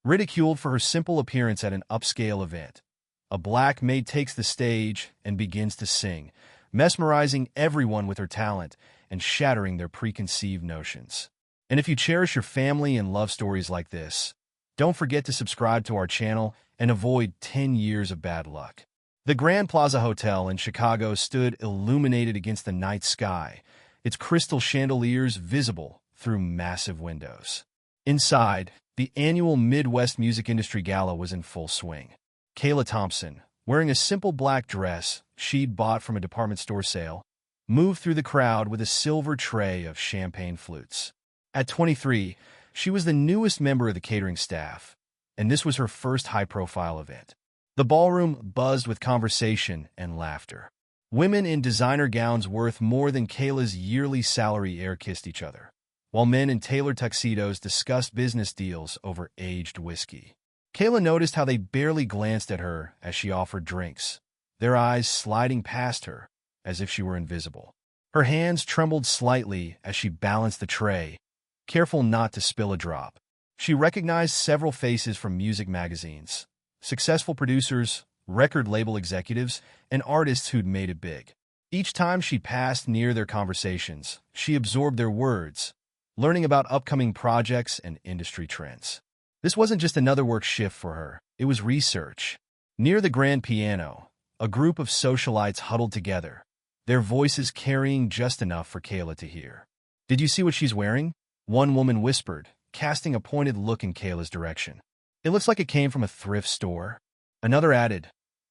Ridiculed for her simple appearance at an upscale event, a black maid takes the stage and begins to sing, mesmerizing everyone with her talent and shattering their preconceived notions. And if you cherish your family and love stories like this, don't forget to subscribe to our channel and avoid 10 years of bad luck. The Grand Plaza Hotel in Chicago stood illuminated against the night sky, its crystal chandeliers visible through massive windows. Inside, the annual Midwest Music Industry Gala was in full swing. Kayla Thompson, wearing a simple black dress she'd bought from a department store sale, moved through the crowd with a silver tray of champagne flutes. At 23, she was the newest member of the catering staff, and this was her first high-profile event. The ballroom buzzed with conversation and laughter. Women in designer gowns worth more than Kayla's yearly salary air-kissed each other, while men in tailored tuxedos discussed business deals over aged whiskey. Kayla noticed how they barely glanced at her as she offered drinks, their eyes sliding past her as if she were invisible. Her hands trembled slightly as she balanced the tray, careful not to spill a drop. She recognized several faces from music magazines, successful producers, record label executives, and artists who'd made it big. Each time she passed near their conversations, she absorbed their words, learning about upcoming projects and industry trends. This wasn't just another work shift for her, it was research. Near the grand piano, a group of socialites huddled together, their voices carrying just enough for Kayla to hear. "Did you see what she's wearing?" one woman whispered, casting a pointed look in Kayla's direction. "It looks like it came from a thrift store." Another added,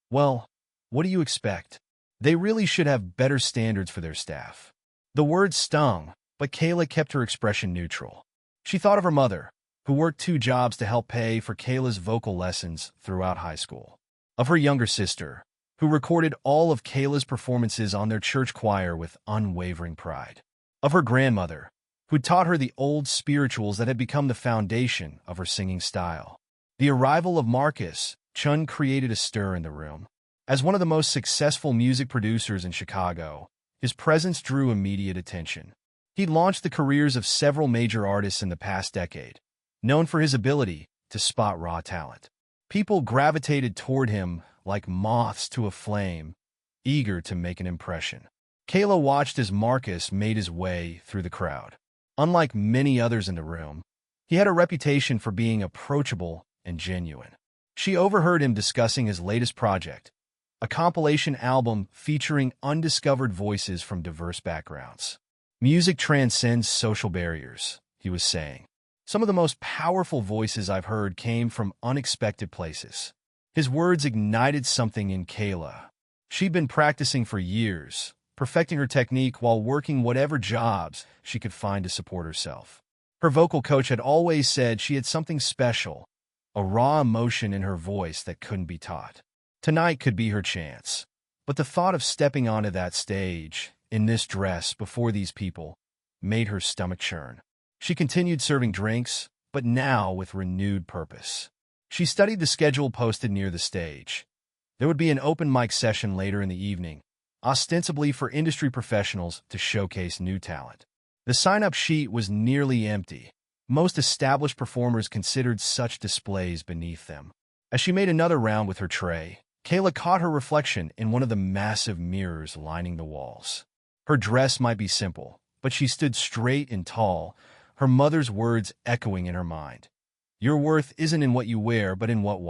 "Well, what do you expect? They really should have better standards for their staff." The words stung, but Kayla kept her expression neutral. She thought of her mother, who worked 2 jobs to help pay for Kayla's vocal lessons throughout high school. Of her younger sister, who recorded all of Kayla's performances on their church choir with unwavering pride. Of her grandmother, who taught her the old spirituals that had become the foundation of her singing style. The arrival of Marcus Chun created a stir in the room. As one of the most successful music producers in Chicago, his presence drew immediate attention. He launched the careers of several major artists in the past decade, known for his ability to spot raw talent. People gravitated toward him like moths to a flame, eager to make an impression. Kayla watched as Marcus made his way through the crowd. Unlike many others in the room, he had a reputation for being approachable and genuine. She overheard him discussing his latest project, a compilation album featuring undiscovered voices from diverse backgrounds. "Music transcends social barriers," he was saying. "Some of the most powerful voices I've heard came from unexpected places." His words ignited something in Kayla. She'd been practicing for years, perfecting her technique while working whatever jobs she could find to support herself. Her vocal coach had always said she had something special, a raw emotion in her voice that couldn't be taught. Tonight could be her chance. But the thought of stepping onto that stage, in this dress, before these people, made her stomach churn. She continued serving drinks, but now with renewed purpose. She studied the schedule posted near the stage. There would be an open mic session later in the evening, ostensibly for industry professionals to showcase new talent. The sign-up sheet was nearly empty. Most established performers considered such displays beneath them. As she made another round with her tray, Kayla caught her reflection in one of the massive mirrors lining the walls. Her dress might be simple, but she stood straight and tall, her mother's words echoing in her mind. "Your worth isn't in what you wear, but in what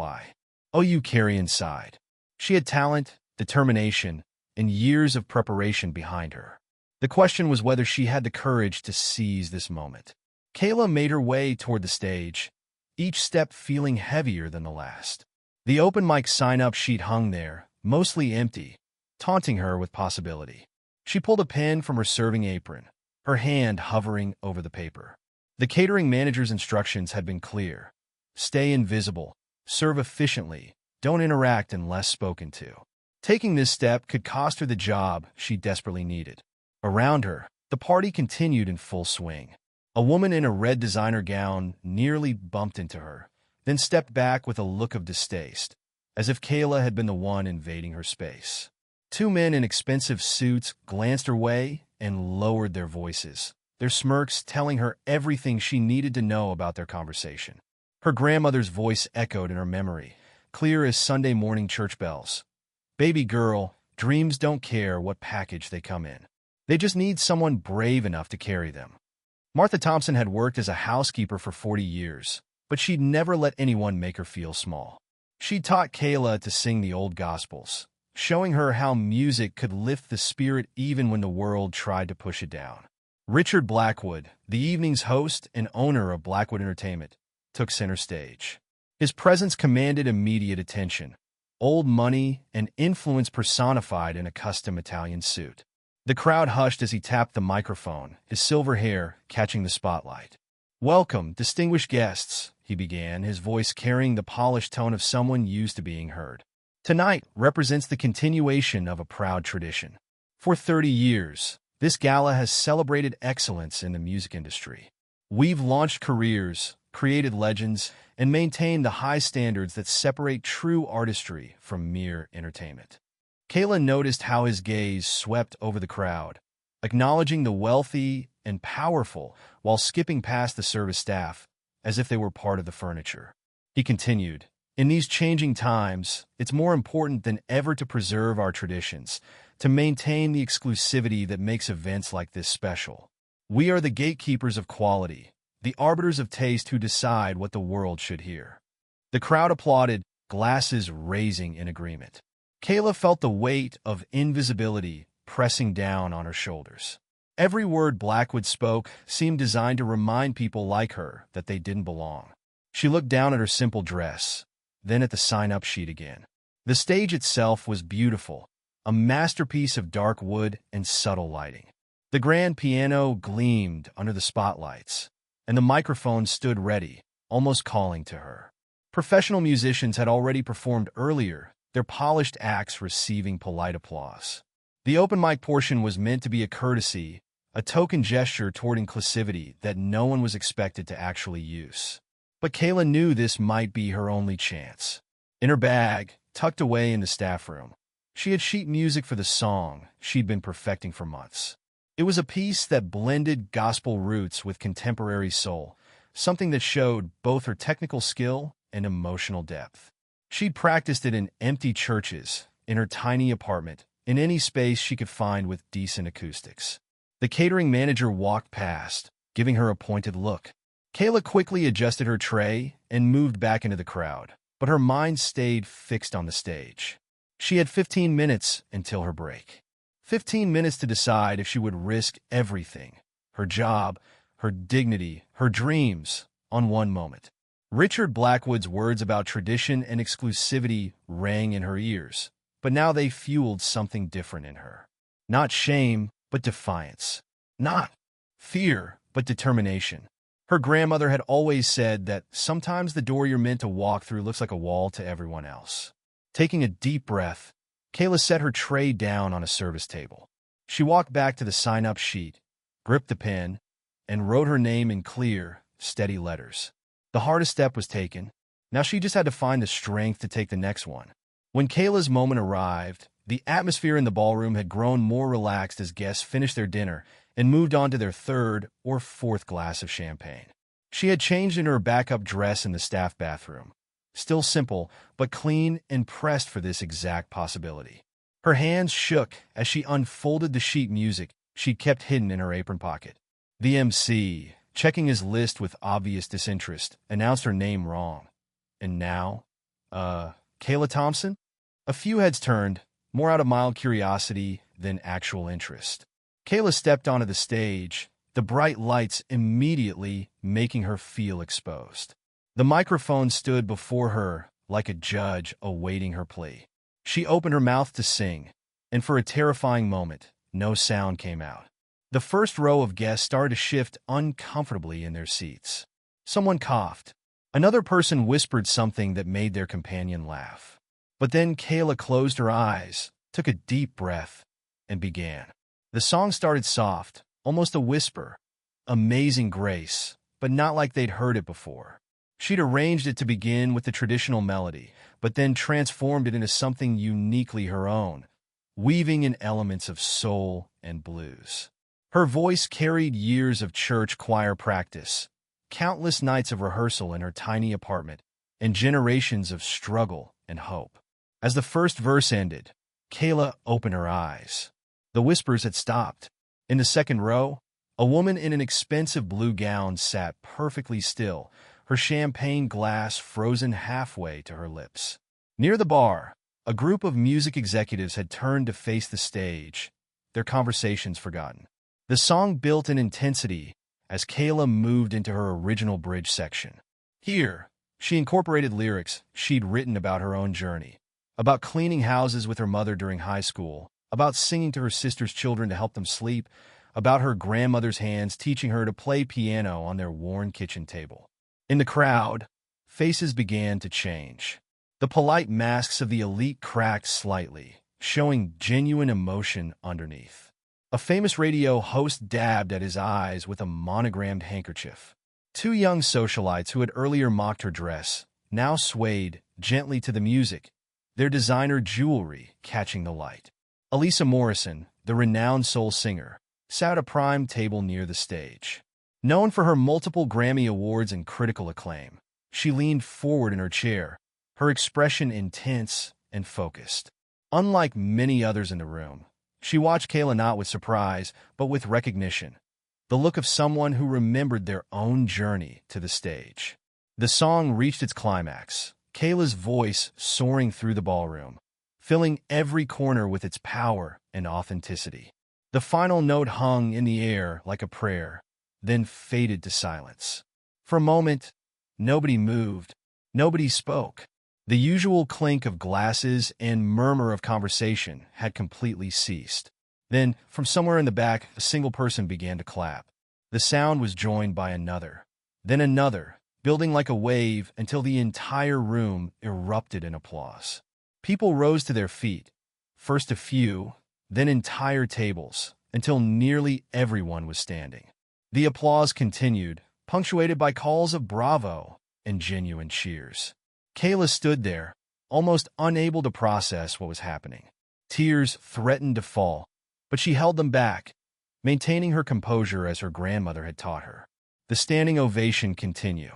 you carry inside." She had talent, determination, and years of preparation behind her. The question was whether she had the courage to seize this moment. Kayla made her way toward the stage, each step feeling heavier than the last. The open mic sign-up sheet hung there, mostly empty, taunting her with possibility. She pulled a pen from her serving apron, her hand hovering over the paper. The catering manager's instructions had been clear. Stay invisible, serve efficiently, don't interact unless spoken to. Taking this step could cost her the job she desperately needed. Around her, the party continued in full swing. A woman in a red designer gown nearly bumped into her, then stepped back with a look of distaste, as if Kayla had been the one invading her space. 2 men in expensive suits glanced her way and lowered their voices, their smirks telling her everything she needed to know about their conversation. Her grandmother's voice echoed in her memory, clear as Sunday morning church bells. "Baby girl, dreams don't care what package they come in. They just need someone brave enough to carry them." Martha Thompson had worked as a housekeeper for 40 years, but she'd never let anyone make her feel small. She taught Kayla to sing the old gospels, showing her how music could lift the spirit even when the world tried to push it down. Richard Blackwood, the evening's host and owner of Blackwood Entertainment, took center stage. His presence commanded immediate attention, old money and influence personified in a custom Italian suit. The crowd hushed as he tapped the microphone, his silver hair catching the spotlight. "Welcome, distinguished guests," he began, his voice carrying the polished tone of someone used to being heard. "Tonight represents the continuation of a proud tradition. For 30 years, this gala has celebrated excellence in the music industry. We've launched careers, created legends, and maintained the high standards that separate true artistry from mere entertainment." Kayla noticed how his gaze swept over the crowd, acknowledging the wealthy and powerful while skipping past the service staff, as if they were part of the furniture. He continued, "In these changing times, it's more important than ever to preserve our traditions, to maintain the exclusivity that makes events like this special. We are the gatekeepers of quality, the arbiters of taste who decide what the world should hear." The crowd applauded, glasses raising in agreement. Kayla felt the weight of invisibility pressing down on her shoulders. Every word Blackwood spoke seemed designed to remind people like her that they didn't belong. She looked down at her simple dress, then at the sign-up sheet again. The stage itself was beautiful, a masterpiece of dark wood and subtle lighting. The grand piano gleamed under the spotlights, and the microphone stood ready, almost calling to her. Professional musicians had already performed earlier, their polished acts receiving polite applause. The open mic portion was meant to be a courtesy, a token gesture toward inclusivity that no one was expected to actually use. But Kayla knew this might be her only chance. In her bag, tucked away in the staff room, she had sheet music for the song she'd been perfecting for months. It was a piece that blended gospel roots with contemporary soul, something that showed both her technical skill and emotional depth. She'd practiced it in empty churches, in her tiny apartment, in any space she could find with decent acoustics. The catering manager walked past, giving her a pointed look. Kayla quickly adjusted her tray and moved back into the crowd, but her mind stayed fixed on the stage. She had 15 minutes until her break. 15 minutes to decide if she would risk everything, her job, her dignity, her dreams, on one moment. Richard Blackwood's words about tradition and exclusivity rang in her ears, but now they fueled something different in her. Not shame, but defiance. Not fear, but determination. Her grandmother had always said that sometimes the door you're meant to walk through looks like a wall to everyone else. Taking a deep breath, Kayla set her tray down on a service table. She walked back to the sign-up sheet, gripped the pen, and wrote her name in clear, steady letters. The hardest step was taken. Now she just had to find the strength to take the next one. When Kayla's moment arrived, the atmosphere in the ballroom had grown more relaxed as guests finished their dinner and moved on to their third or fourth glass of champagne. She had changed into her backup dress in the staff bathroom. Still simple, but clean and pressed for this exact possibility. Her hands shook as she unfolded the sheet music she'd kept hidden in her apron pocket. The MC, checking his list with obvious disinterest, announced her name wrong. And now, Kayla Thompson? A few heads turned, more out of mild curiosity than actual interest. Kayla stepped onto the stage, the bright lights immediately making her feel exposed. The microphone stood before her like a judge awaiting her plea. She opened her mouth to sing, and for a terrifying moment, no sound came out. The first row of guests started to shift uncomfortably in their seats. Someone coughed. Another person whispered something that made their companion laugh. But then Kayla closed her eyes, took a deep breath, and began. The song started soft, almost a whisper. Amazing grace, but not like they'd heard it before. She'd arranged it to begin with the traditional melody, but then transformed it into something uniquely her own, weaving in elements of soul and blues. Her voice carried years of church choir practice, countless nights of rehearsal in her tiny apartment, and generations of struggle and hope. As the first verse ended, Kayla opened her eyes. The whispers had stopped. In the second row, a woman in an expensive blue gown sat perfectly still, her champagne glass frozen halfway to her lips. Near the bar, a group of music executives had turned to face the stage, their conversations forgotten. The song built in intensity as Kayla moved into her original bridge section. Here, she incorporated lyrics she'd written about her own journey, about cleaning houses with her mother during high school, about singing to her sister's children to help them sleep, about her grandmother's hands teaching her to play piano on their worn kitchen table. In the crowd, faces began to change. The polite masks of the elite cracked slightly, showing genuine emotion underneath. A famous radio host dabbed at his eyes with a monogrammed handkerchief. Two young socialites who had earlier mocked her dress now swayed gently to the music, their designer jewelry catching the light. Elisa Morrison, the renowned soul singer, sat at a prime table near the stage. Known for her multiple Grammy Awards and critical acclaim, she leaned forward in her chair, her expression intense and focused. Unlike many others in the room, she watched Kayla not with surprise, but with recognition, the look of someone who remembered their own journey to the stage. The song reached its climax, Kayla's voice soaring through the ballroom, filling every corner with its power and authenticity. The final note hung in the air like a prayer, then faded to silence. For a moment, nobody moved, nobody spoke. The usual clink of glasses and murmur of conversation had completely ceased. Then, from somewhere in the back, a single person began to clap. The sound was joined by another, then another, building like a wave until the entire room erupted in applause. People rose to their feet, first a few, then entire tables, until nearly everyone was standing. The applause continued, punctuated by calls of bravo and genuine cheers. Kayla stood there, almost unable to process what was happening. Tears threatened to fall, but she held them back, maintaining her composure as her grandmother had taught her. The standing ovation continued.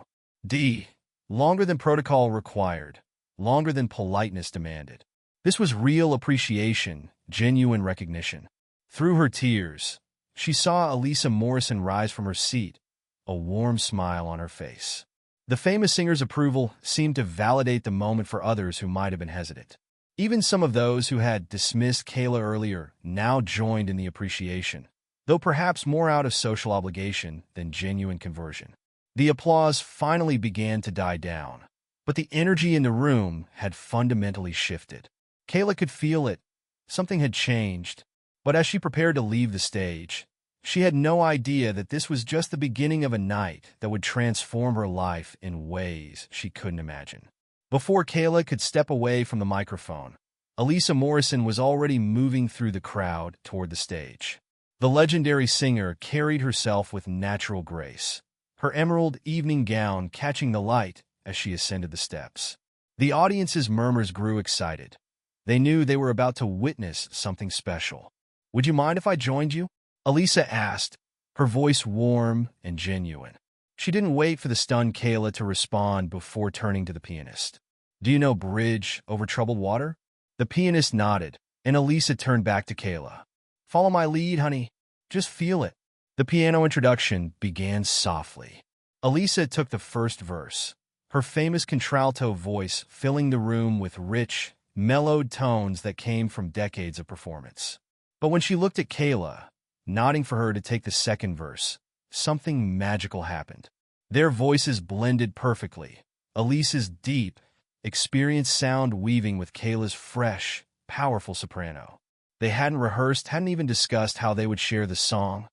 Longer than protocol required, longer than politeness demanded. This was real appreciation, genuine recognition. Through her tears, she saw Elisa Morrison rise from her seat, a warm smile on her face. The famous singer's approval seemed to validate the moment for others who might have been hesitant. Even some of those who had dismissed Kayla earlier now joined in the appreciation, though perhaps more out of social obligation than genuine conversion. The applause finally began to die down, but the energy in the room had fundamentally shifted. Kayla could feel it. Something had changed, but as she prepared to leave the stage, she had no idea that this was just the beginning of a night that would transform her life in ways she couldn't imagine. Before Kayla could step away from the microphone, Elisa Morrison was already moving through the crowd toward the stage. The legendary singer carried herself with natural grace, her emerald evening gown catching the light as she ascended the steps. The audience's murmurs grew excited. They knew they were about to witness something special. "Would you mind if I joined you?" Elisa asked, her voice warm and genuine. She didn't wait for the stunned Kayla to respond before turning to the pianist. "Do you know Bridge Over Troubled Water?" The pianist nodded, and Elisa turned back to Kayla. "Follow my lead, honey. Just feel it." The piano introduction began softly. Elisa took the first verse, her famous contralto voice filling the room with rich, mellowed tones that came from decades of performance. But when she looked at Kayla, nodding for her to take the second verse, something magical happened. Their voices blended perfectly, Elisa's deep, experienced sound weaving with Kayla's fresh, powerful soprano. They hadn't rehearsed, hadn't even discussed how they would share the song,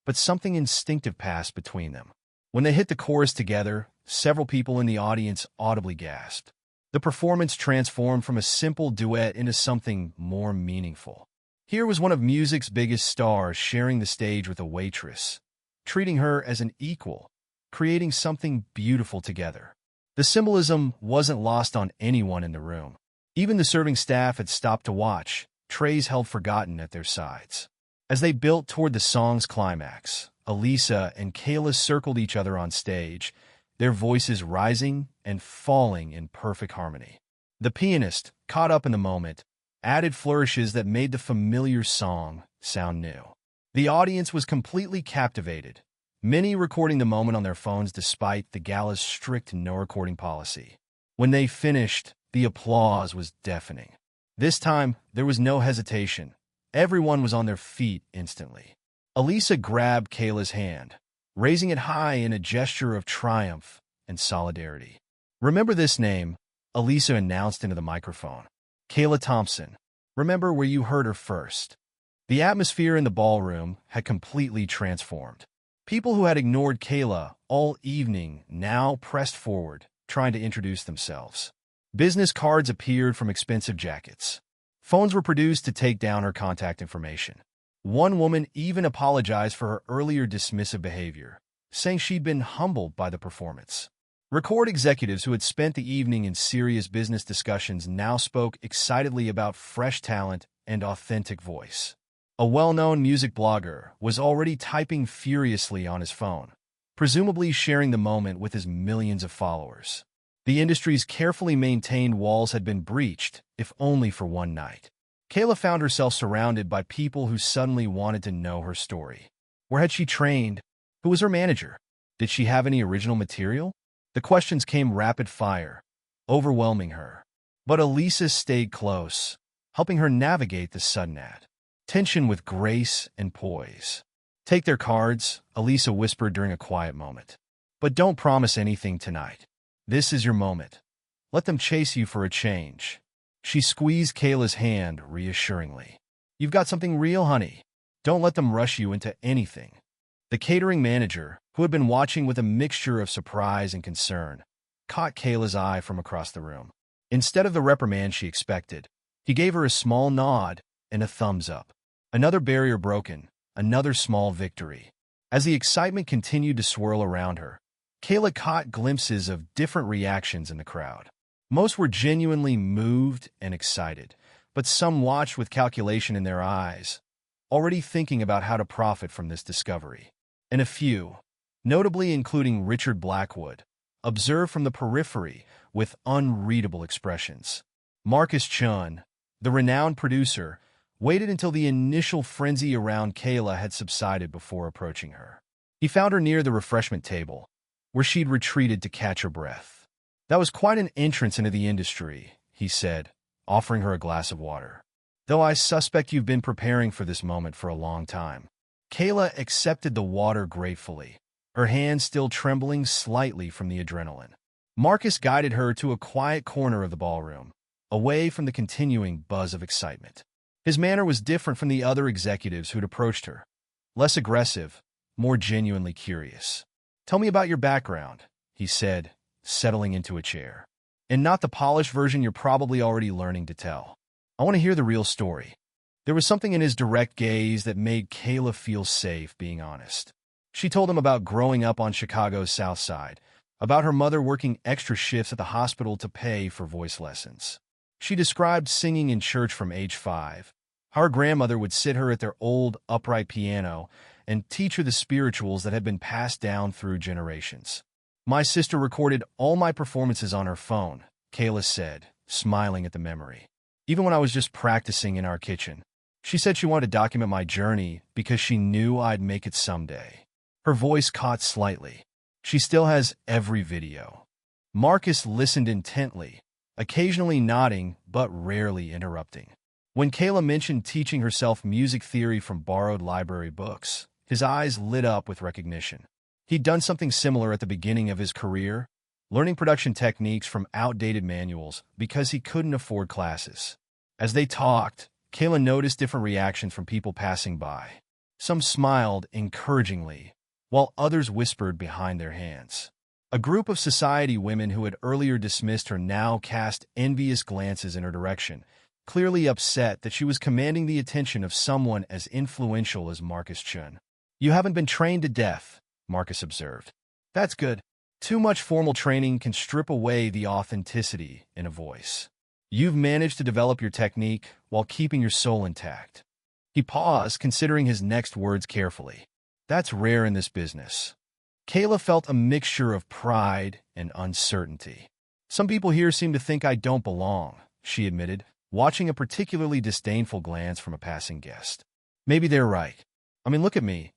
but something instinctive passed between them. When they hit the chorus together, several people in the audience audibly gasped. The performance transformed from a simple duet into something more meaningful. Here was one of music's biggest stars sharing the stage with a waitress, treating her as an equal, creating something beautiful together. The symbolism wasn't lost on anyone in the room. Even the serving staff had stopped to watch, trays held forgotten at their sides. As they built toward the song's climax, Elisa and Kayla circled each other on stage, their voices rising and falling in perfect harmony. The pianist, caught up in the moment, added flourishes that made the familiar song sound new. The audience was completely captivated, many recording the moment on their phones despite the gala's strict no-recording policy. When they finished, the applause was deafening. This time, there was no hesitation. Everyone was on their feet instantly. Elisa grabbed Kayla's hand, raising it high in a gesture of triumph and solidarity. "Remember this name," Elisa announced into the microphone. "Kayla Thompson. Remember where you heard her first." The atmosphere in the ballroom had completely transformed. People who had ignored Kayla all evening now pressed forward, trying to introduce themselves. Business cards appeared from expensive jackets. Phones were produced to take down her contact information. One woman even apologized for her earlier dismissive behavior, saying she'd been humbled by the performance. Record executives who had spent the evening in serious business discussions now spoke excitedly about fresh talent and authentic voice. A well-known music blogger was already typing furiously on his phone, presumably sharing the moment with his millions of followers. The industry's carefully maintained walls had been breached, if only for one night. Kayla found herself surrounded by people who suddenly wanted to know her story. Where had she trained? Who was her manager? Did she have any original material? The questions came rapid fire, overwhelming her. But Elisa stayed close, helping her navigate the sudden tension with grace and poise. "Take their cards," Elisa whispered during a quiet moment. "But don't promise anything tonight. This is your moment. Let them chase you for a change." She squeezed Kayla's hand reassuringly. "You've got something real, honey. Don't let them rush you into anything." The catering manager, who had been watching with a mixture of surprise and concern, caught Kayla's eye from across the room. Instead of the reprimand she expected, he gave her a small nod and a thumbs up. Another barrier broken, another small victory. As the excitement continued to swirl around her, Kayla caught glimpses of different reactions in the crowd. Most were genuinely moved and excited, but some watched with calculation in their eyes, already thinking about how to profit from this discovery. And a few, notably including Richard Blackwood, observed from the periphery with unreadable expressions. Marcus Chun, the renowned producer, waited until the initial frenzy around Kayla had subsided before approaching her. He found her near the refreshment table, where she'd retreated to catch her breath. "That was quite an entrance into the industry," he said, offering her a glass of water. "Though I suspect you've been preparing for this moment for a long time." Kayla accepted the water gratefully, her hands still trembling slightly from the adrenaline. Marcus guided her to a quiet corner of the ballroom, away from the continuing buzz of excitement. His manner was different from the other executives who'd approached her, less aggressive, more genuinely curious. "Tell me about your background," he said, settling into a chair. "And not the polished version you're probably already learning to tell. I want to hear the real story." There was something in his direct gaze that made Kayla feel safe being honest. She told him about growing up on Chicago's South Side, about her mother working extra shifts at the hospital to pay for voice lessons. She described singing in church from age 5, how her grandmother would sit her at their old upright piano and teach her the spirituals that had been passed down through generations. "My sister recorded all my performances on her phone," Kayla said, smiling at the memory. "Even when I was just practicing in our kitchen. She said she wanted to document my journey because she knew I'd make it someday." Her voice caught slightly. "She still has every video." Marcus listened intently, occasionally nodding but rarely interrupting. When Kayla mentioned teaching herself music theory from borrowed library books, his eyes lit up with recognition. He'd done something similar at the beginning of his career, learning production techniques from outdated manuals because he couldn't afford classes. As they talked, Kayla noticed different reactions from people passing by. Some smiled encouragingly, while others whispered behind their hands. A group of society women who had earlier dismissed her now cast envious glances in her direction, clearly upset that she was commanding the attention of someone as influential as Marcus Chun. "You haven't been trained to death," Marcus observed. "That's good. Too much formal training can strip away the authenticity in a voice. You've managed to develop your technique while keeping your soul intact." He paused, considering his next words carefully. That's rare in this business. Kayla felt a mixture of pride and uncertainty. Some people here seem to think I don't belong, she admitted, watching a particularly disdainful glance from a passing guest. Maybe they're right. I mean, look at me.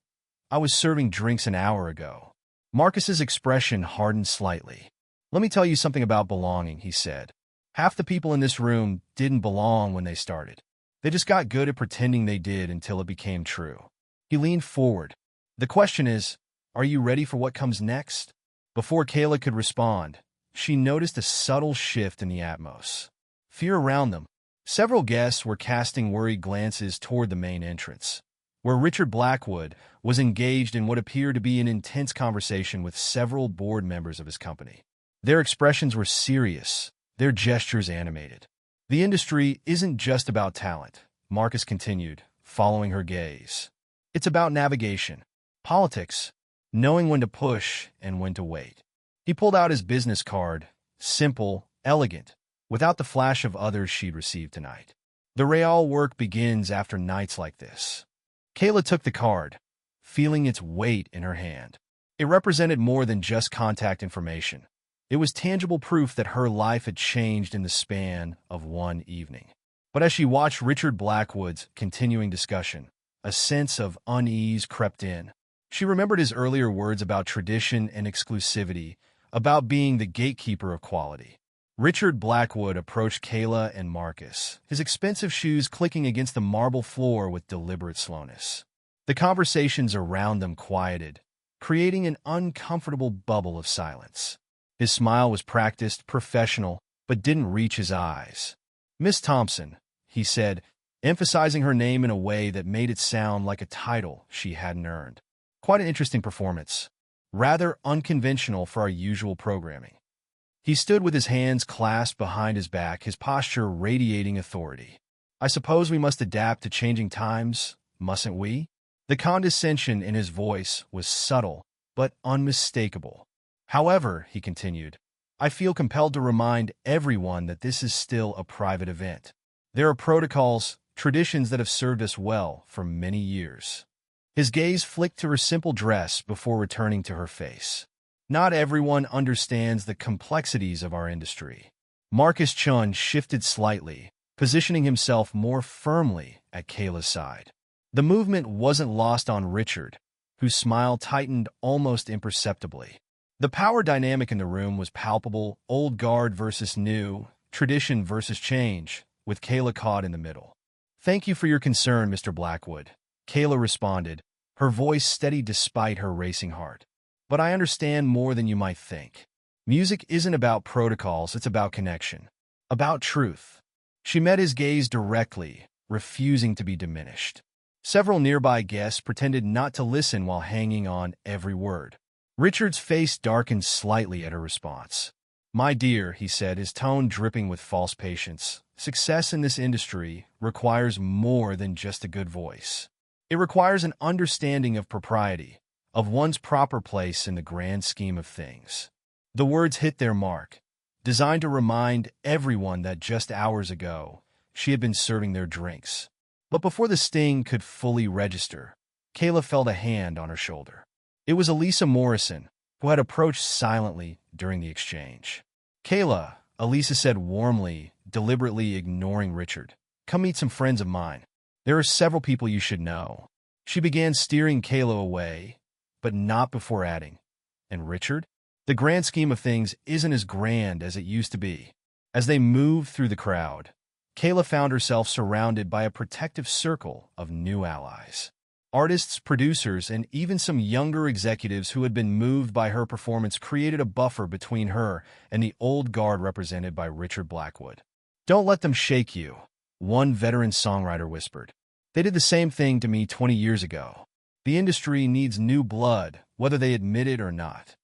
I was serving drinks an hour ago. Marcus's expression hardened slightly. Let me tell you something about belonging, he said. Half the people in this room didn't belong when they started. They just got good at pretending they did until it became true. He leaned forward. The question is, are you ready for what comes next? Before Kayla could respond, she noticed a subtle shift in the atmosphere. Fear around them. Several guests were casting worried glances toward the main entrance, where Richard Blackwood was engaged in what appeared to be an intense conversation with several board members of his company. Their expressions were serious, their gestures animated. The industry isn't just about talent, Marcus continued, following her gaze. It's about navigation, politics, knowing when to push and when to wait. He pulled out his business card, simple, elegant, without the flash of others she'd received tonight. The real work begins after nights like this. Kayla took the card, feeling its weight in her hand. It represented more than just contact information. It was tangible proof that her life had changed in the span of one evening. But as she watched Richard Blackwood's continuing discussion, a sense of unease crept in. She remembered his earlier words about tradition and exclusivity, about being the gatekeeper of quality. Richard Blackwood approached Kayla and Marcus, his expensive shoes clicking against the marble floor with deliberate slowness. The conversations around them quieted, creating an uncomfortable bubble of silence. His smile was practiced, professional, but didn't reach his eyes. "Miss Thompson," he said, emphasizing her name in a way that made it sound like a title she hadn't earned. Quite an interesting performance. Rather unconventional for our usual programming. He stood with his hands clasped behind his back, his posture radiating authority. "I suppose we must adapt to changing times, mustn't we?" The condescension in his voice was subtle, but unmistakable. "However," he continued, "I feel compelled to remind everyone that this is still a private event. There are protocols, traditions that have served us well for many years." His gaze flicked to her simple dress before returning to her face. "Not everyone understands the complexities of our industry." Marcus Chun shifted slightly, positioning himself more firmly at Kayla's side. The movement wasn't lost on Richard, whose smile tightened almost imperceptibly. The power dynamic in the room was palpable, old guard versus new, tradition versus change, with Kayla caught in the middle. "Thank you for your concern, Mr. Blackwood," Kayla responded, her voice steady despite her racing heart. "But I understand more than you might think. Music isn't about protocols, it's about connection. About truth." She met his gaze directly, refusing to be diminished. Several nearby guests pretended not to listen while hanging on every word. Richard's face darkened slightly at her response. "My dear," he said, his tone dripping with false patience, "success in this industry requires more than just a good voice. It requires an understanding of propriety, of one's proper place in the grand scheme of things." The words hit their mark, designed to remind everyone that just hours ago, she had been serving their drinks. But before the sting could fully register, Kayla felt a hand on her shoulder. It was Elisa Morrison, who had approached silently during the exchange. "Kayla," Elisa said warmly, deliberately ignoring Richard, "come meet some friends of mine. There are several people you should know." She began steering Kayla away, but not before adding, "And Richard? The grand scheme of things isn't as grand as it used to be." As they moved through the crowd, Kayla found herself surrounded by a protective circle of new allies. Artists, producers, and even some younger executives who had been moved by her performance created a buffer between her and the old guard represented by Richard Blackwood. "Don't let them shake you," one veteran songwriter whispered. "They did the same thing to me 20 years ago. The industry needs new blood, whether they admit it or not."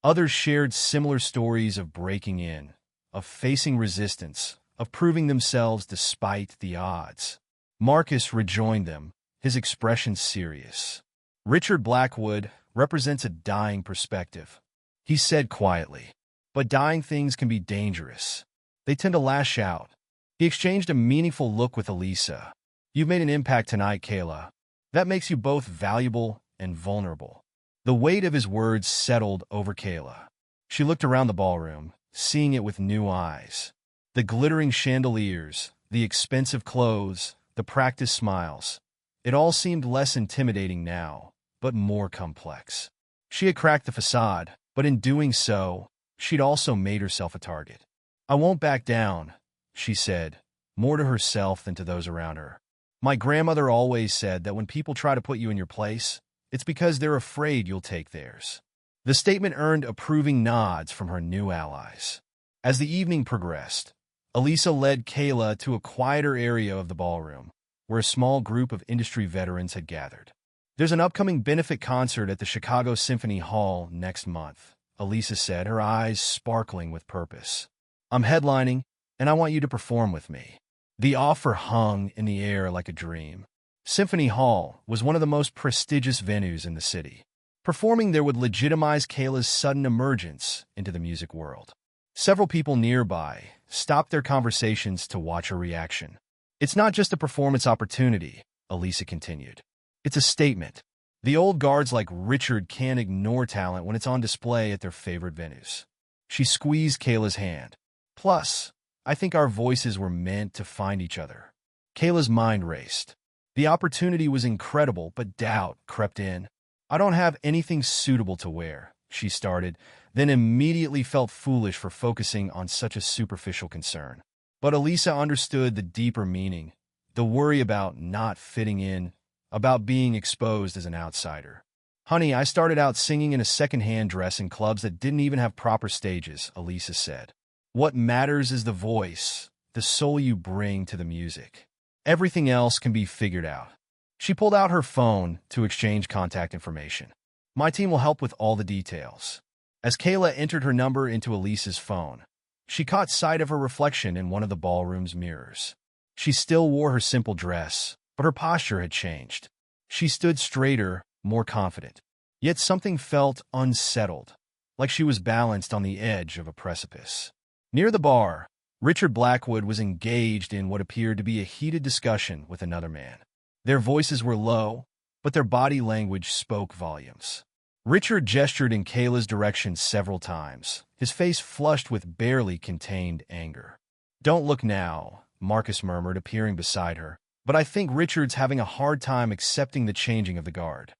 Others shared similar stories of breaking in, of facing resistance, of proving themselves despite the odds. Marcus rejoined them, his expression serious. "Richard Blackwood represents a dying perspective," he said quietly. "But dying things can be dangerous. They tend to lash out." He exchanged a meaningful look with Elisa. "You've made an impact tonight, Kayla. That makes you both valuable and vulnerable. The weight of his words settled over Kayla. She looked around the ballroom, seeing it with new eyes. The glittering chandeliers, the expensive clothes, the practiced smiles. It all seemed less intimidating now, but more complex. She had cracked the facade, but in doing so, she'd also made herself a target. "I won't back down," she said, more to herself than to those around her. "My grandmother always said that when people try to put you in your place, it's because they're afraid you'll take theirs." The statement earned approving nods from her new allies. As the evening progressed, Elisa led Kayla to a quieter area of the ballroom, where a small group of industry veterans had gathered. "There's an upcoming benefit concert at the Chicago Symphony Hall next month," Elisa said, her eyes sparkling with purpose. "I'm headlining, and I want you to perform with me." The offer hung in the air like a dream. Symphony Hall was one of the most prestigious venues in the city. Performing there would legitimize Kayla's sudden emergence into the music world. Several people nearby stopped their conversations to watch her reaction. "It's not just a performance opportunity," Elisa continued. "It's a statement. The old guards like Richard can't ignore talent when it's on display at their favorite venues." She squeezed Kayla's hand. "Plus, I think our voices were meant to find each other." Kayla's mind raced. The opportunity was incredible, but doubt crept in. "I don't have anything suitable to wear," she started, then immediately felt foolish for focusing on such a superficial concern. But Elisa understood the deeper meaning, the worry about not fitting in, about being exposed as an outsider. "Honey, I started out singing in a second-hand dress in clubs that didn't even have proper stages," Elisa said. "What matters is the voice, the soul you bring to the music. Everything else can be figured out." She pulled out her phone to exchange contact information. "My team will help with all the details." As Kayla entered her number into Elisa's phone, she caught sight of her reflection in one of the ballroom's mirrors. She still wore her simple dress, but her posture had changed. She stood straighter, more confident. Yet something felt unsettled, like she was balanced on the edge of a precipice. Near the bar, Richard Blackwood was engaged in what appeared to be a heated discussion with another man. Their voices were low, but their body language spoke volumes. Richard gestured in Kayla's direction several times, his face flushed with barely contained anger. "Don't look now," Marcus murmured, appearing beside her, "but I think Richard's having a hard time accepting the changing of the guard."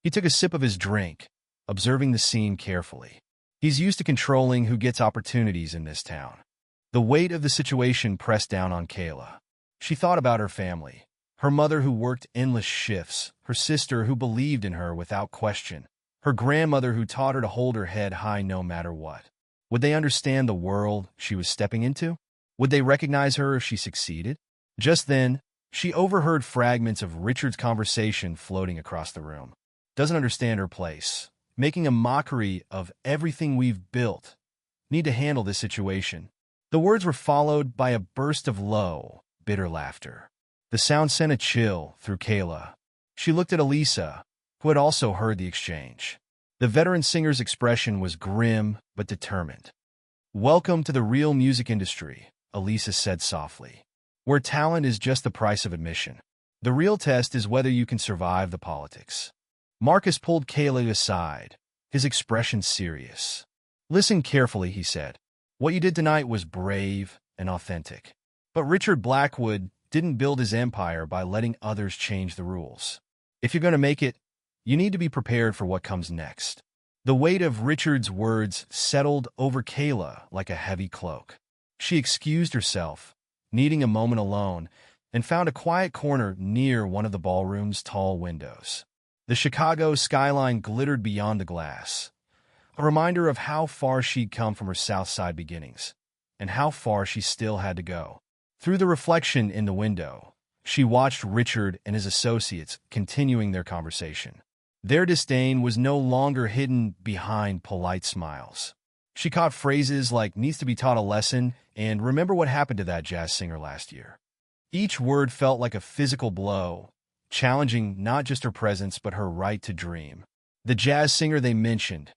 He took a sip of his drink, observing the scene carefully. He's used to controlling who gets opportunities in this town. The weight of the situation pressed down on Kayla. She thought about her family, her mother who worked endless shifts, her sister who believed in her without question, her grandmother who taught her to hold her head high no matter what. Would they understand the world she was stepping into? Would they recognize her if she succeeded? Just then, she overheard fragments of Richard's conversation floating across the room. "Doesn't understand her place. Making a mockery of everything we've built. Need to handle this situation." The words were followed by a burst of low, bitter laughter. The sound sent a chill through Kayla. She looked at Elisa, who had also heard the exchange. The veteran singer's expression was grim but determined. "Welcome to the real music industry," Elisa said softly, "where talent is just the price of admission. The real test is whether you can survive the politics." Marcus pulled Kayla aside, his expression serious. "Listen carefully," he said. "What you did tonight was brave and authentic. But Richard Blackwood didn't build his empire by letting others change the rules. If you're going to make it, you need to be prepared for what comes next." The weight of Richard's words settled over Kayla like a heavy cloak. She excused herself, needing a moment alone, and found a quiet corner near one of the ballroom's tall windows. The Chicago skyline glittered beyond the glass, a reminder of how far she'd come from her South Side beginnings, and how far she still had to go. Through the reflection in the window, she watched Richard and his associates continuing their conversation. Their disdain was no longer hidden behind polite smiles. She caught phrases like "needs to be taught a lesson" and "remember what happened to that jazz singer last year." Each word felt like a physical blow, challenging not just her presence but her right to dream. The jazz singer they mentioned,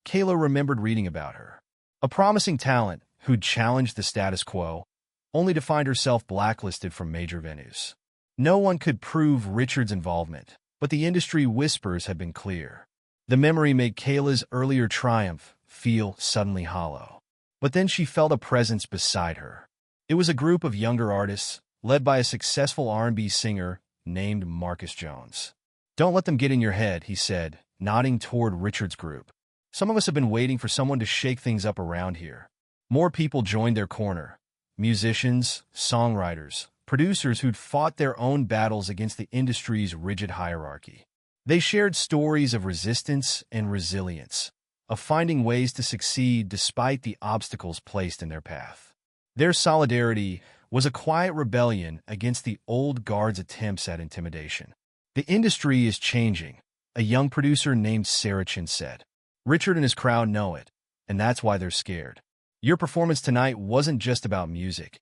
Kayla remembered reading about her. A promising talent who'd challenged the status quo, only to find herself blacklisted from major venues. No one could prove Richard's involvement, but the industry whispers had been clear. The memory made Kayla's earlier triumph feel suddenly hollow. But then she felt a presence beside her. It was a group of younger artists, led by a successful R&B singer named Marcus Jones. "Don't let them get in your head," he said, nodding toward Richard's group. "Some of us have been waiting for someone to shake things up around here." More people joined their corner. Musicians, songwriters, producers who'd fought their own battles against the industry's rigid hierarchy. They shared stories of resistance and resilience, of finding ways to succeed despite the obstacles placed in their path. Their solidarity was a quiet rebellion against the old guard's attempts at intimidation. "The industry is changing," a young producer named Sarachin said. "Richard and his crowd know it, and that's why they're scared. Your performance tonight wasn't just about music.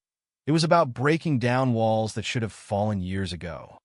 It was about breaking down walls that should have fallen years ago."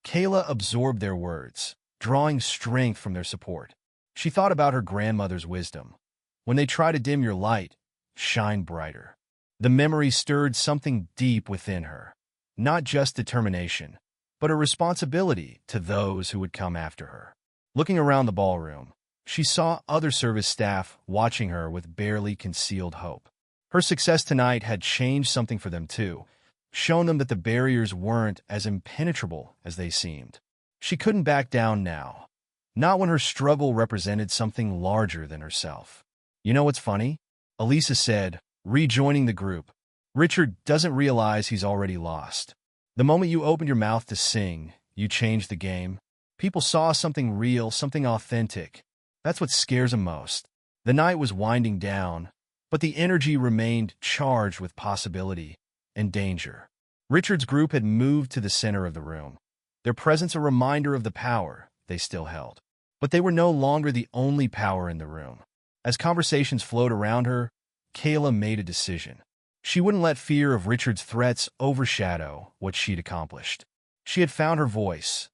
Kayla absorbed their words, drawing strength from their support. She thought about her grandmother's wisdom. When they try to dim your light, shine brighter. The memory stirred something deep within her. Not just determination, but a responsibility to those who would come after her. Looking around the ballroom, she saw other service staff watching her with barely concealed hope. Her success tonight had changed something for them too, shown them that the barriers weren't as impenetrable as they seemed. She couldn't back down now, not when her struggle represented something larger than herself. "You know what's funny?" Elisa said, rejoining the group. "Richard doesn't realize he's already lost. The moment you opened your mouth to sing, you changed the game. People saw something real, something authentic. That's what scares him most." The night was winding down, but the energy remained charged with possibility and danger. Richard's group had moved to the center of the room, their presence a reminder of the power they still held. But they were no longer the only power in the room. As conversations flowed around her, Kayla made a decision. She wouldn't let fear of Richard's threats overshadow what she'd accomplished. She had found her voice,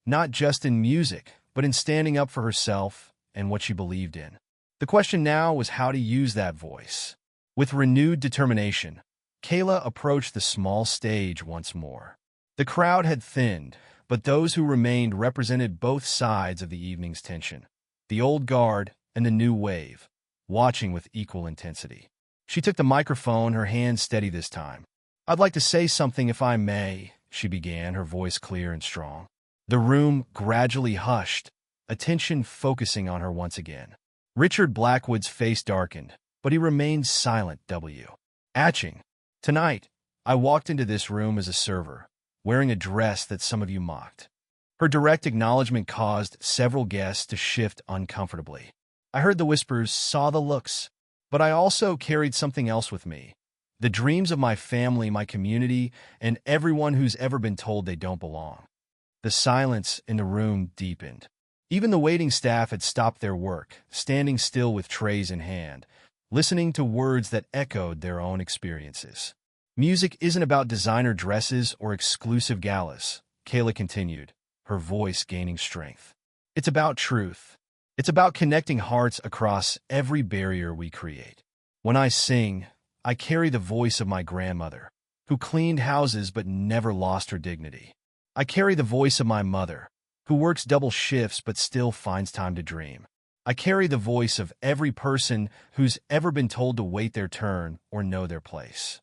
not just in music, but in standing up for herself and what she believed in. The question now was how to use that voice. With renewed determination, Kayla approached the small stage once more. The crowd had thinned, but those who remained represented both sides of the evening's tension. The old guard and the new wave, watching with equal intensity. She took the microphone, her hand steady this time. "I'd like to say something if I may," she began, her voice clear and strong. The room gradually hushed, attention focusing on her once again. Richard Blackwood's face darkened, but he remained silent. Atching. "Tonight, I walked into this room as a server, wearing a dress that some of you mocked." Her direct acknowledgement caused several guests to shift uncomfortably. "I heard the whispers, saw the looks, but I also carried something else with me. The dreams of my family, my community, and everyone who's ever been told they don't belong." The silence in the room deepened. Even the waiting staff had stopped their work, standing still with trays in hand, listening to words that echoed their own experiences. "Music isn't about designer dresses or exclusive galas," Kayla continued, her voice gaining strength. "It's about truth. It's about connecting hearts across every barrier we create. When I sing, I carry the voice of my grandmother, who cleaned houses but never lost her dignity. I carry the voice of my mother, who works double shifts but still finds time to dream. I carry the voice of every person who's ever been told to wait their turn or know their place."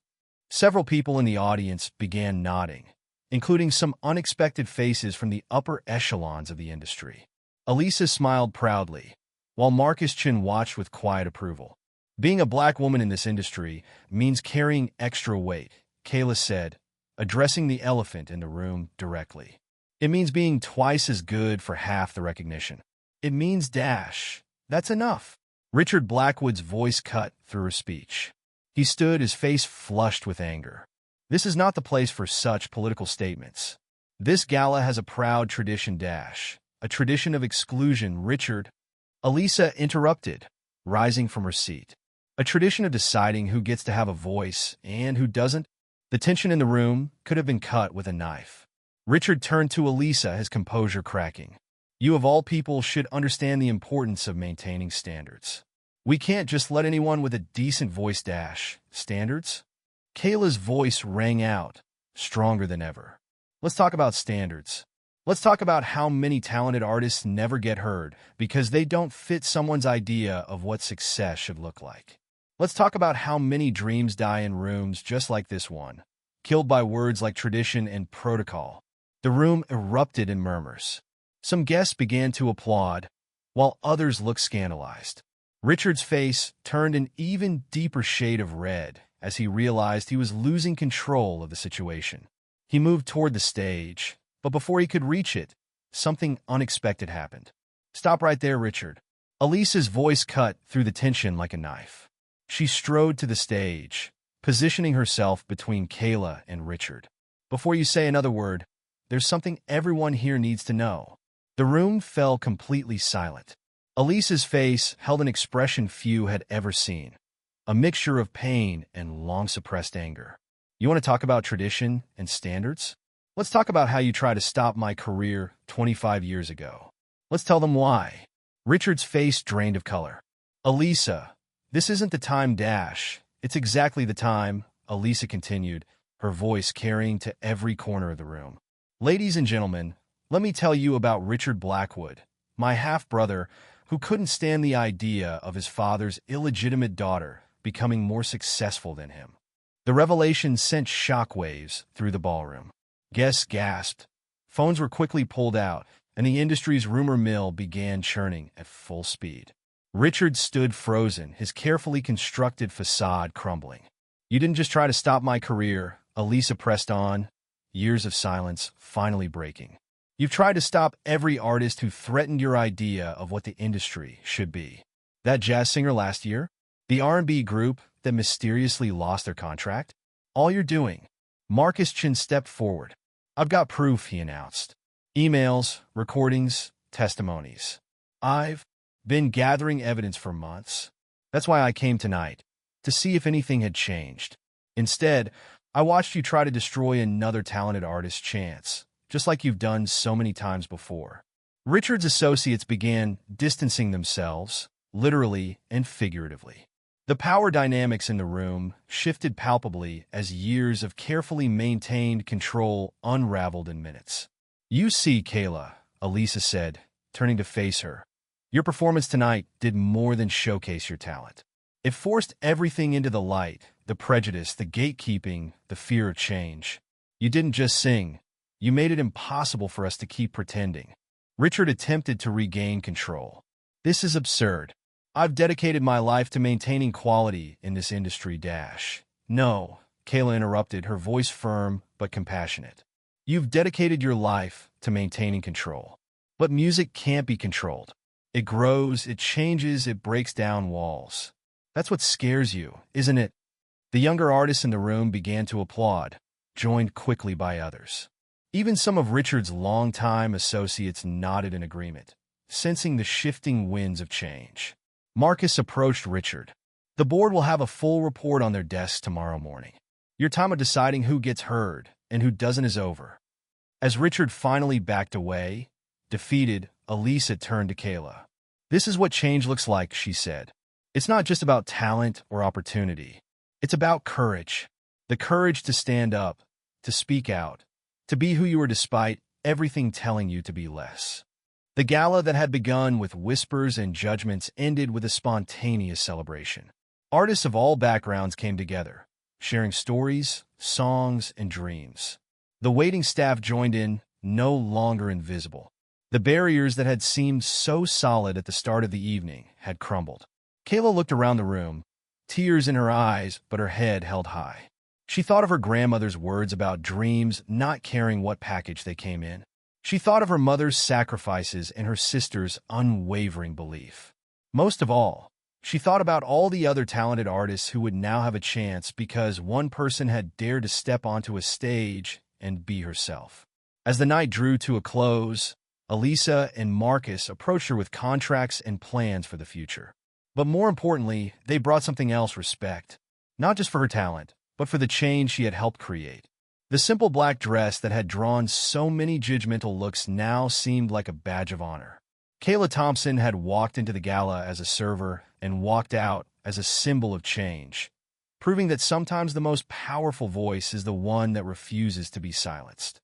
Several people in the audience began nodding, including some unexpected faces from the upper echelons of the industry. Elisa smiled proudly, while Marcus Chin watched with quiet approval. "Being a black woman in this industry means carrying extra weight," Kayla said, addressing the elephant in the room directly. "It means being twice as good for half the recognition. It means dash. That's enough." Richard Blackwood's voice cut through her speech. He stood, his face flushed with anger. "This is not the place for such political statements. This gala has a proud tradition dash. A tradition of exclusion, Richard." Elisa interrupted, rising from her seat. "A tradition of deciding who gets to have a voice and who doesn't." The tension in the room could have been cut with a knife. Richard turned to Elisa, his composure cracking. "You of all people should understand the importance of maintaining standards. We can't just let anyone with a decent voice dash. Standards?" Kayla's voice rang out, stronger than ever. "Let's talk about standards. Let's talk about how many talented artists never get heard because they don't fit someone's idea of what success should look like. Let's talk about how many dreams die in rooms just like this one, killed by words like tradition and protocol. The room erupted in murmurs. Some guests began to applaud, while others looked scandalized. Richard's face turned an even deeper shade of red as he realized he was losing control of the situation. He moved toward the stage, but before he could reach it, something unexpected happened. "Stop right there, Richard." Elisa's voice cut through the tension like a knife. She strode to the stage, positioning herself between Kayla and Richard. "Before you say another word, there's something everyone here needs to know." The room fell completely silent. Elisa's face held an expression few had ever seen, a mixture of pain and long-suppressed anger. "You want to talk about tradition and standards? Let's talk about how you tried to stop my career 25 years ago. Let's tell them why." Richard's face drained of color. "Elisa, this isn't the time dash. It's exactly the time," Elisa continued, her voice carrying to every corner of the room. "Ladies and gentlemen, let me tell you about Richard Blackwood, my half-brother, who couldn't stand the idea of his father's illegitimate daughter becoming more successful than him." The revelation sent shockwaves through the ballroom. Guests gasped. Phones were quickly pulled out, and the industry's rumor mill began churning at full speed. Richard stood frozen, his carefully constructed facade crumbling. "You didn't just try to stop my career," Elisa pressed on, years of silence finally breaking. "You've tried to stop every artist who threatened your idea of what the industry should be. That jazz singer last year? The R&B group that mysteriously lost their contract? All you're doing." Marcus Chin stepped forward. "I've got proof," he announced. "Emails, recordings, testimonies. I've been gathering evidence for months. That's why I came tonight, to see if anything had changed. Instead, I watched you try to destroy another talented artist's chance, just like you've done so many times before." Richard's associates began distancing themselves, literally and figuratively. The power dynamics in the room shifted palpably as years of carefully maintained control unraveled in minutes. "You see, Kayla," Elisa said, turning to face her, "your performance tonight did more than showcase your talent. It forced everything into the light, the prejudice, the gatekeeping, the fear of change. You didn't just sing. You made it impossible for us to keep pretending." Richard attempted to regain control. "This is absurd. I've dedicated my life to maintaining quality in this industry dash." "No," Kayla interrupted, her voice firm but compassionate. "You've dedicated your life to maintaining control. But music can't be controlled. It grows, it changes, it breaks down walls. That's what scares you, isn't it?" The younger artists in the room began to applaud, joined quickly by others. Even some of Richard's longtime associates nodded in agreement, sensing the shifting winds of change. Marcus approached Richard. "The board will have a full report on their desks tomorrow morning. Your time of deciding who gets heard and who doesn't is over." As Richard finally backed away, defeated, Elisa turned to Kayla. "This is what change looks like," she said. "It's not just about talent or opportunity. It's about courage. The courage to stand up, to speak out, to be who you are despite everything telling you to be less." The gala that had begun with whispers and judgments ended with a spontaneous celebration. Artists of all backgrounds came together, sharing stories, songs, and dreams. The waiting staff joined in, no longer invisible. The barriers that had seemed so solid at the start of the evening had crumbled. Kayla looked around the room, tears in her eyes, but her head held high. She thought of her grandmother's words about dreams not caring what package they came in. She thought of her mother's sacrifices and her sister's unwavering belief. Most of all, she thought about all the other talented artists who would now have a chance because one person had dared to step onto a stage and be herself. As the night drew to a close, Elisa and Marcus approached her with contracts and plans for the future. But more importantly, they brought something else: respect. Not just for her talent, but for the change she had helped create. The simple black dress that had drawn so many judgmental looks now seemed like a badge of honor. Kayla Thompson had walked into the gala as a server and walked out as a symbol of change, proving that sometimes the most powerful voice is the one that refuses to be silenced.